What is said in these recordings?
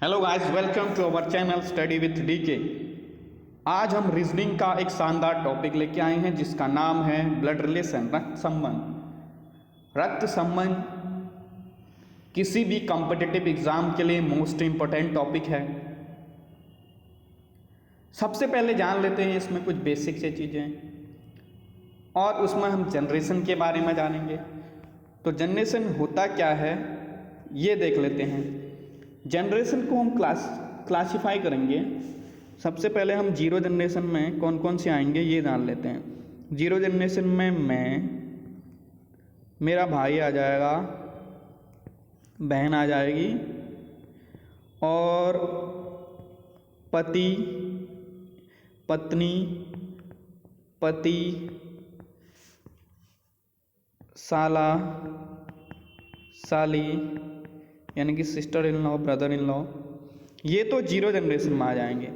Hello guys, welcome to our channel study with DK. आज हम reasoning का एक शानदार टॉपिक लेके आए हैं जिसका नाम है ब्लड रिलेशन, रक्त संबंध। रक्त संबंध किसी भी कॉम्पिटिटिव एग्जाम के लिए मोस्ट इम्पोर्टेंट टॉपिक है। सबसे पहले जान लेते हैं इसमें कुछ बेसिक से चीज़ें और उसमें हम जनरेशन के बारे में जानेंगे। तो जनरेशन होता क्या है ये देख लेते हैं। जनरेशन को हम क्लासिफाई करेंगे। सबसे पहले हम जीरो जनरेशन में कौन कौन से आएंगे ये जान लेते हैं। जीरो जनरेशन में मैं, मेरा भाई आ जाएगा, बहन आ जाएगी और पति, पत्नी, पति, साला, साली यानी कि sister in law, brother in law, ये तो जीरो जनरेशन में आ जाएंगे।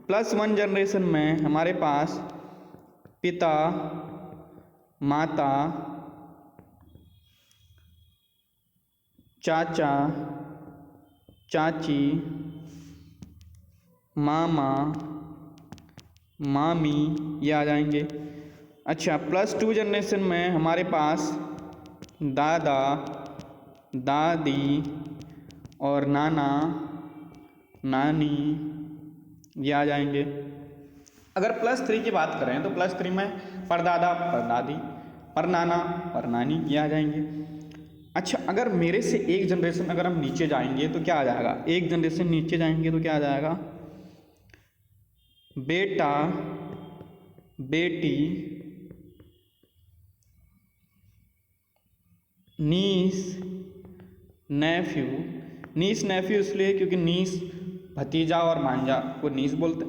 प्लस वन जनरेशन में हमारे पास पिता, माता, चाचा, चाची, मामा, मामी ये आ जाएंगे। अच्छा, प्लस टू जनरेशन में हमारे पास दादा, दादी और नाना, नानी ये आ जाएंगे। अगर प्लस थ्री की बात करें तो प्लस थ्री में परदादा, परदादी, परनाना, परनानी ये आ जाएंगे। अच्छा, अगर मेरे से एक जनरेशन अगर हम नीचे जाएंगे तो क्या आ जाएगा? एक जनरेशन नीचे जाएंगे तो क्या आ जाएगा? बेटा, बेटी, नीस, नेफ्यू। नीस नेफ्यू इसलिए क्योंकि नीस भतीजा और भांजा को नीस बोलते,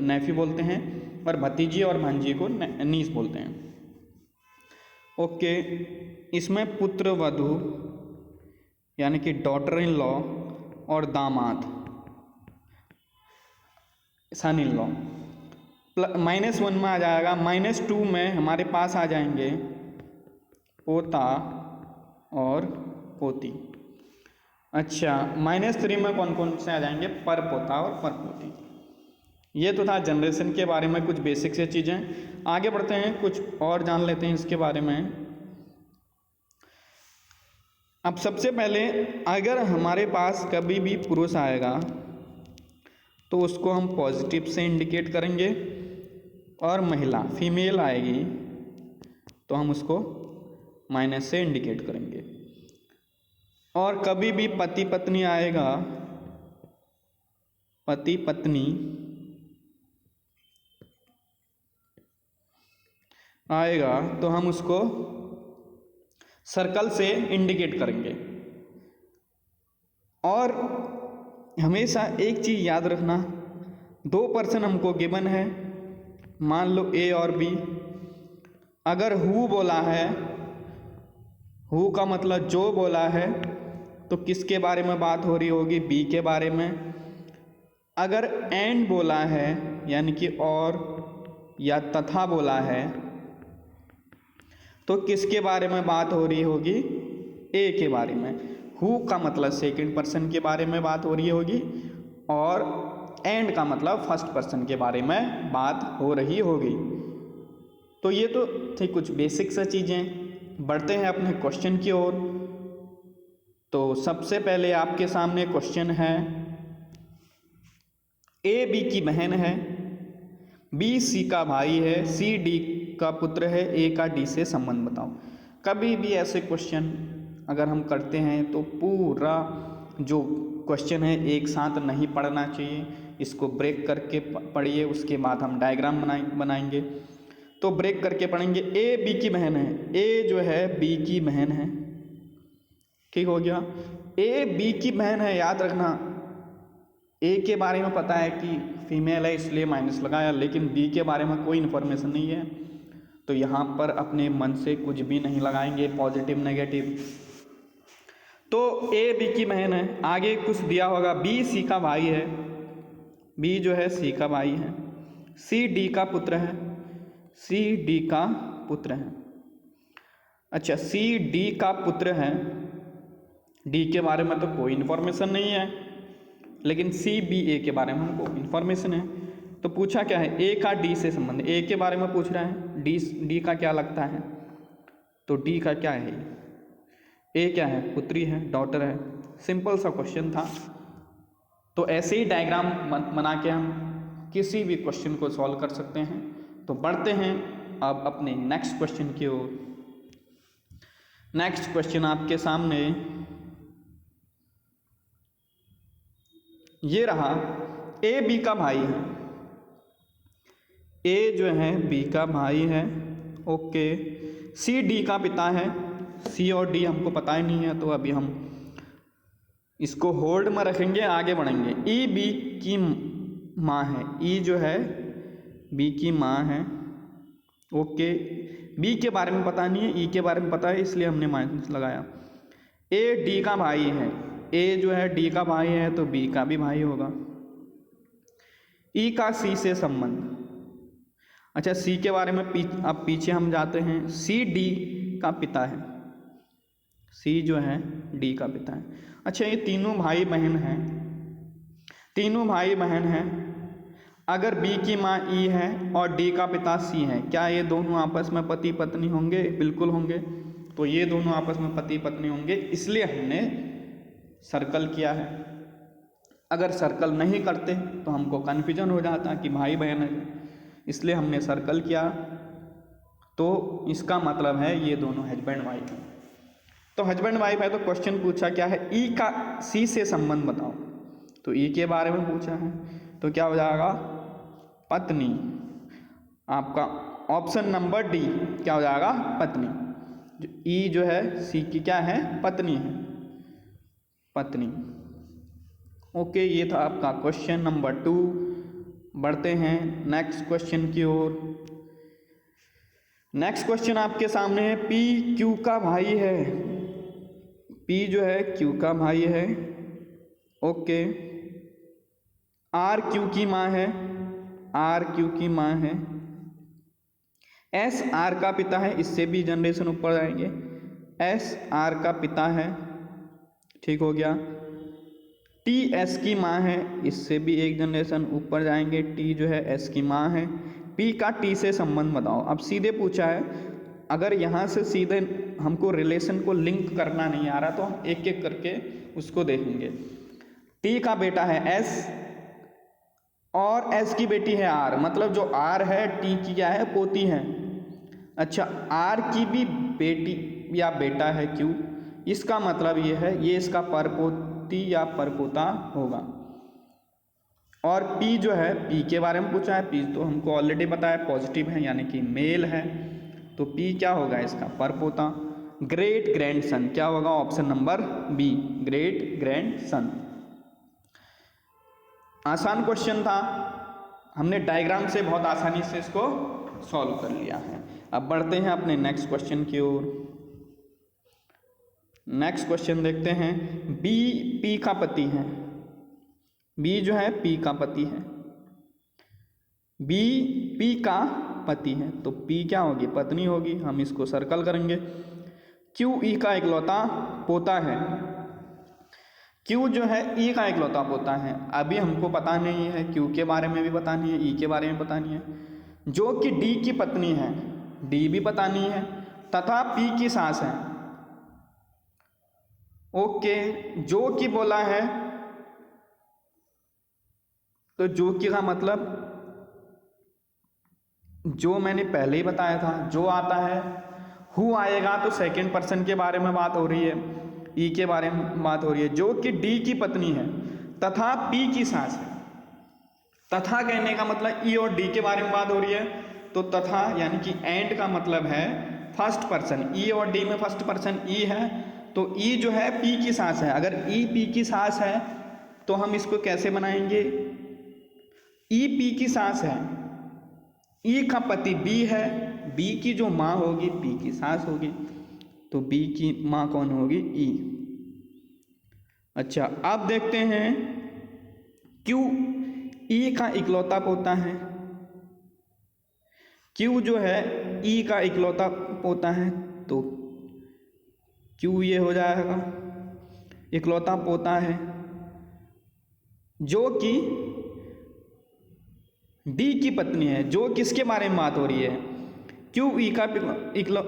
नेफ्यू बोलते हैं, और भतीजी और भांजी को नीस बोलते हैं। ओके, इसमें पुत्र वधू यानी कि डॉटर इन लॉ और दामाद, सन इन लॉ। माइनस वन में आ जाएगा। माइनस टू में हमारे पास आ जाएंगे पोता और पोती। अच्छा, माइनस थ्री में कौन कौन से आ जाएंगे? पर पोता और पर पोती। ये तो था जनरेशन के बारे में कुछ बेसिक से चीज़ें। आगे बढ़ते हैं, कुछ और जान लेते हैं इसके बारे में। अब सबसे पहले अगर हमारे पास कभी भी पुरुष आएगा तो उसको हम पॉजिटिव से इंडिकेट करेंगे, और महिला फीमेल आएगी तो हम उसको माइनस से इंडिकेट करेंगे। और कभी भी पति पत्नी आएगा, पति पत्नी आएगा तो हम उसको सर्कल से इंडिकेट करेंगे। और हमेशा एक चीज़ याद रखना, दो पर्सन हमको गिवन है, मान लो ए और बी। अगर हु बोला है, हु का मतलब जो बोला है, तो किसके बारे में बात हो रही होगी? बी के बारे में। अगर एंड बोला है यानी कि और या तथा बोला है तो किसके बारे में बात हो रही होगी? ए के बारे में। हु का मतलब सेकंड पर्सन के बारे में बात हो रही होगी, और एंड का मतलब फर्स्ट पर्सन के बारे में बात हो रही होगी। तो ये तो थी कुछ बेसिक सा चीज़ें। बढ़ते हैं अपने क्वेश्चन की ओर। तो सबसे पहले आपके सामने क्वेश्चन है, ए बी की बहन है, बी सी का भाई है, सी डी का पुत्र है, ए का डी से संबंध बताओ। कभी भी ऐसे क्वेश्चन अगर हम करते हैं तो पूरा जो क्वेश्चन है एक साथ नहीं पढ़ना चाहिए, इसको ब्रेक करके पढ़िए, उसके बाद हम डायग्राम बनाएंगे। तो ब्रेक करके पढ़ेंगे। ए बी की बहन है, ए जो है बी की बहन है, ठीक हो गया। ए बी की बहन है, याद रखना ए के बारे में पता है कि फीमेल है इसलिए माइनस लगाया, लेकिन बी के बारे में कोई इन्फॉर्मेशन नहीं है, तो यहाँ पर अपने मन से कुछ भी नहीं लगाएंगे, पॉजिटिव नेगेटिव। तो ए बी की बहन है, आगे कुछ दिया होगा, बी सी का भाई है, बी जो है सी का भाई है, सी डी का पुत्र है, सी डी का पुत्र है। अच्छा, सी डी का पुत्र है, डी के बारे में तो कोई इन्फॉर्मेशन नहीं है। लेकिन सी बी ए के बारे में हमको इन्फॉर्मेशन है। तो पूछा क्या है, ए का डी से संबंध, ए के बारे में पूछ रहा है, डी का क्या लगता है, तो डी का क्या है, ए क्या है, पुत्री है, डॉटर है। सिंपल सा क्वेश्चन था। तो ऐसे ही डायग्राम बना के हम किसी भी क्वेश्चन को सॉल्व कर सकते हैं। तो बढ़ते हैं अब अपने नेक्स्ट क्वेश्चन की ओर। नेक्स्ट क्वेश्चन आपके सामने ये रहा, ए बी का भाई है, ए जो है बी का भाई है, ओके। सी डी का पिता है, सी और डी हमको पता ही नहीं है, तो अभी हम इसको होल्ड में रखेंगे, आगे बढ़ेंगे। ई बी की माँ है, ई जो है बी की माँ है, ओके। बी के बारे में पता नहीं है, ई के बारे में पता है, इसलिए हमने माइनस लगाया। ए डी का भाई है, ए जो है डी का भाई है, तो बी का भी भाई होगा। ई का सी से संबंध, अच्छा सी के बारे में अब पीछे हम जाते हैं। सी डी का पिता है, सी जो है डी का पिता है। अच्छा ये तीनों भाई बहन हैं, तीनों भाई बहन हैं। अगर बी की माँ ई है और डी का पिता सी है, क्या ये दोनों आपस में पति पत्नी होंगे? बिल्कुल होंगे। तो ये दोनों आपस में पति पत्नी होंगे, इसलिए हमने सर्कल किया है। अगर सर्कल नहीं करते तो हमको कन्फ्यूजन हो जाता कि भाई बहन है, इसलिए हमने सर्कल किया। तो इसका मतलब है ये दोनों हस्बैंड वाइफ हैं। तो हस्बैंड वाइफ है, तो क्वेश्चन पूछा क्या है, ई का सी से संबंध बताओ। तो ई के बारे में पूछा है, तो क्या हो जाएगा, पत्नी। आपका ऑप्शन नंबर डी क्या हो जाएगा, पत्नी। ई जो है सी की क्या है, पत्नी है, पत्नी। ओके, ये था आपका क्वेश्चन नंबर 2। बढ़ते हैं नेक्स्ट क्वेश्चन की ओर। नेक्स्ट क्वेश्चन आपके सामने है, पी क्यू का भाई है, पी जो है क्यू का भाई है, ओके। आर क्यू की माँ है, आर क्यू की माँ है। एस आर का पिता है, इससे भी जनरेशन ऊपर जाएंगे, एस आर का पिता है, ठीक हो गया। टी एस की माँ है, इससे भी एक जनरेशन ऊपर जाएंगे, टी जो है एस की माँ है। पी का टी से संबंध बताओ। अब सीधे पूछा है, अगर यहाँ से सीधे हमको रिलेशन को लिंक करना नहीं आ रहा तो हम एक एक करके उसको देखेंगे। टी का बेटा है एस और एस की बेटी है आर, मतलब जो आर है टी की क्या है, पोती है। अच्छा, आर की भी बेटी या बेटा है क्यू, इसका मतलब ये है ये इसका परपोती या परपोता होगा। और पी जो है, पी के बारे में पूछा है, पी तो हमको ऑलरेडी पता है पॉजिटिव है यानी कि मेल है, तो पी क्या होगा इसका, परपोता। ग्रेट ग्रैंडसन क्या होगा, option number B, great grandson. आसान क्वेश्चन था, हमने डायग्राम से बहुत आसानी से इसको सॉल्व कर लिया है। अब बढ़ते हैं अपने नेक्स्ट क्वेश्चन की ओर। नेक्स्ट क्वेश्चन देखते हैं, बी पी का पति है, बी जो है पी का पति है, बी पी का पति है, तो पी क्या होगी, पत्नी होगी। हम इसको सर्कल करेंगे। क्यू ई का इकलौता पोता है, क्यू जो है ई का इकलौता पोता है। अभी हमको पता नहीं है, क्यू के बारे में भी पता नहीं है, ई के बारे में पता नहीं है। जो कि डी की पत्नी है, डी भी पता नहीं है, तथा पी की सास है, ओके। जो कि बोला है, तो जो कि का मतलब जो मैंने पहले ही बताया था, जो आता है हु आएगा तो सेकंड पर्सन के बारे में बात हो रही है, ई के बारे में बात हो रही है। जो कि डी की पत्नी है तथा पी की सास है, तथा कहने का मतलब ई और डी के बारे में बात हो रही है, तो तथा यानी कि एंड का मतलब है फर्स्ट पर्सन। ई और डी में फर्स्ट पर्सन ई है, तो ई जो है पी की सास है। अगर ई पी की सास है तो हम इसको कैसे बनाएंगे, ई पी की सास है, ई का पति बी है, बी की जो माँ होगी पी की सास होगी, तो बी की माँ कौन होगी, ई। अच्छा, अब देखते हैं क्यू ई का इकलौता पोता है, क्यू जो है ई का इकलौता पोता है, तो क्यू ये हो जाएगा, इकलौता पोता है। जो कि डी की पत्नी है। जो किसके बारे में बात हो रही है? क्यू ई का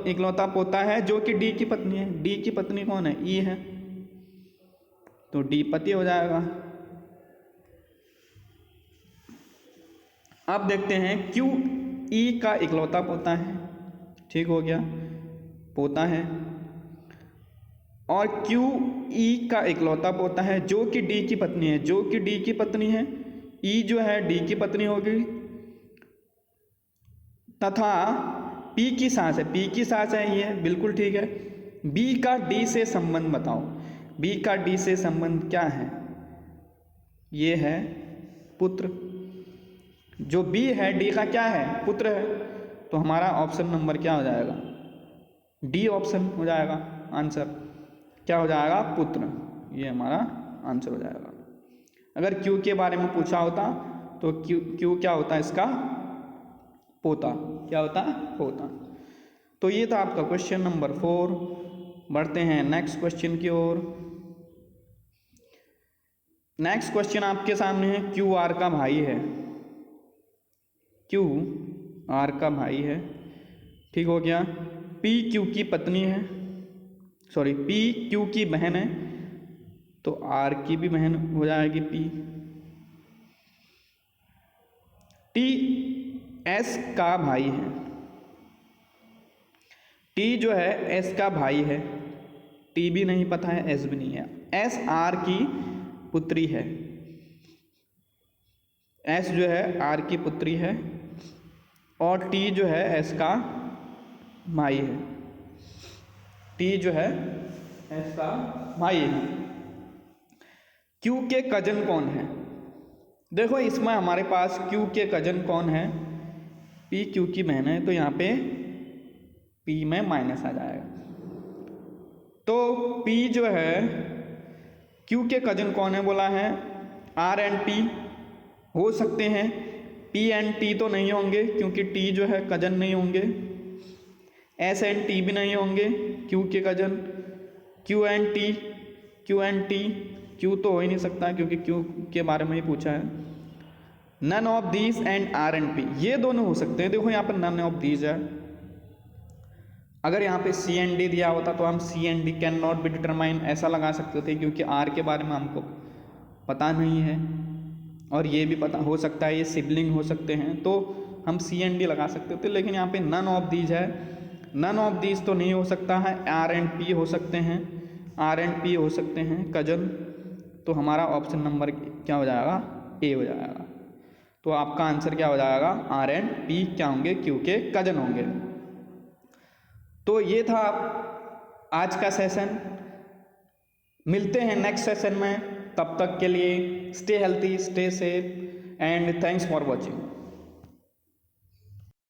इकलौता पोता है जो कि डी की पत्नी है। डी की पत्नी कौन है? ई है, तो डी पति हो जाएगा। अब देखते हैं क्यू ई का इकलौता पोता है, ठीक हो गया, पोता है। और क्यू ई का इकलौता पोता है जो कि डी की पत्नी है। जो कि डी की पत्नी है, ई जो है डी की पत्नी होगी, तथा पी की सास है। पी की सास है ये, बिल्कुल ठीक है। बी का डी से संबंध बताओ। बी का डी से संबंध क्या है? ये है पुत्र। जो बी है डी का क्या है? पुत्र है। तो हमारा ऑप्शन नंबर क्या हो जाएगा? डी ऑप्शन हो जाएगा आंसर। क्या हो जाएगा? पुत्र। ये हमारा आंसर हो जाएगा। अगर क्यू के बारे में पूछा होता तो क्यू क्या होता है इसका? पोता। क्या होता? पोता। तो ये था आपका क्वेश्चन नंबर 4। बढ़ते हैं नेक्स्ट क्वेश्चन की ओर। नेक्स्ट क्वेश्चन आपके सामने है, क्यू आर का भाई है। क्यू आर का भाई है, ठीक हो गया। पी क्यू की पत्नी है, सॉरी पी क्यू की बहन है, तो आर की भी बहन हो जाएगी पी। टी एस का भाई है। टी जो है एस का भाई है। टी भी नहीं पता है, एस भी नहीं है। एस आर की पुत्री है। एस जो है आर की पुत्री है और टी जो है एस का भाई है। टी जो है एस का भाई है। क्यू के कजन कौन है? देखो इसमें हमारे पास क्यू के कजन कौन है? पी क्यू की बहन है, तो यहाँ पे पी में माइनस आ जाएगा। तो पी जो है क्यू के कजन कौन है बोला है? आर एंड टी हो सकते हैं, पी एंड टी तो नहीं होंगे क्योंकि टी जो है कजन नहीं होंगे। एस एंड टी भी नहीं होंगे क्यू के cousin. Q and T, Q and T, Q तो हो ही नहीं सकता क्योंकि क्यू के बारे में ही पूछा है। None of these and R and P, ये दोनों हो सकते हैं। देखो यहाँ पर नन ऑफ दीज है। अगर यहाँ पे सी एंड डी दिया होता तो हम C and D can not be determine ऐसा लगा सकते थे, क्योंकि आर के बारे में हमको पता नहीं है और ये भी पता हो सकता है ये सिबलिंग हो सकते हैं, तो हम सी एंड डी लगा सकते थे। लेकिन यहाँ पे नन ऑफ दीज है। नन ऑफ दीज तो नहीं हो सकता है। आर एंड पी हो सकते हैं, आर एंड पी हो सकते हैं कजन। तो हमारा ऑप्शन नंबर क्या हो जाएगा? ए हो जाएगा। तो आपका आंसर क्या हो जाएगा? आर एंड पी क्या होंगे? क्यू के कजन होंगे। तो ये था आज का सेशन। मिलते हैं नेक्स्ट सेशन में, तब तक के लिए stay healthy, stay safe and thanks for watching.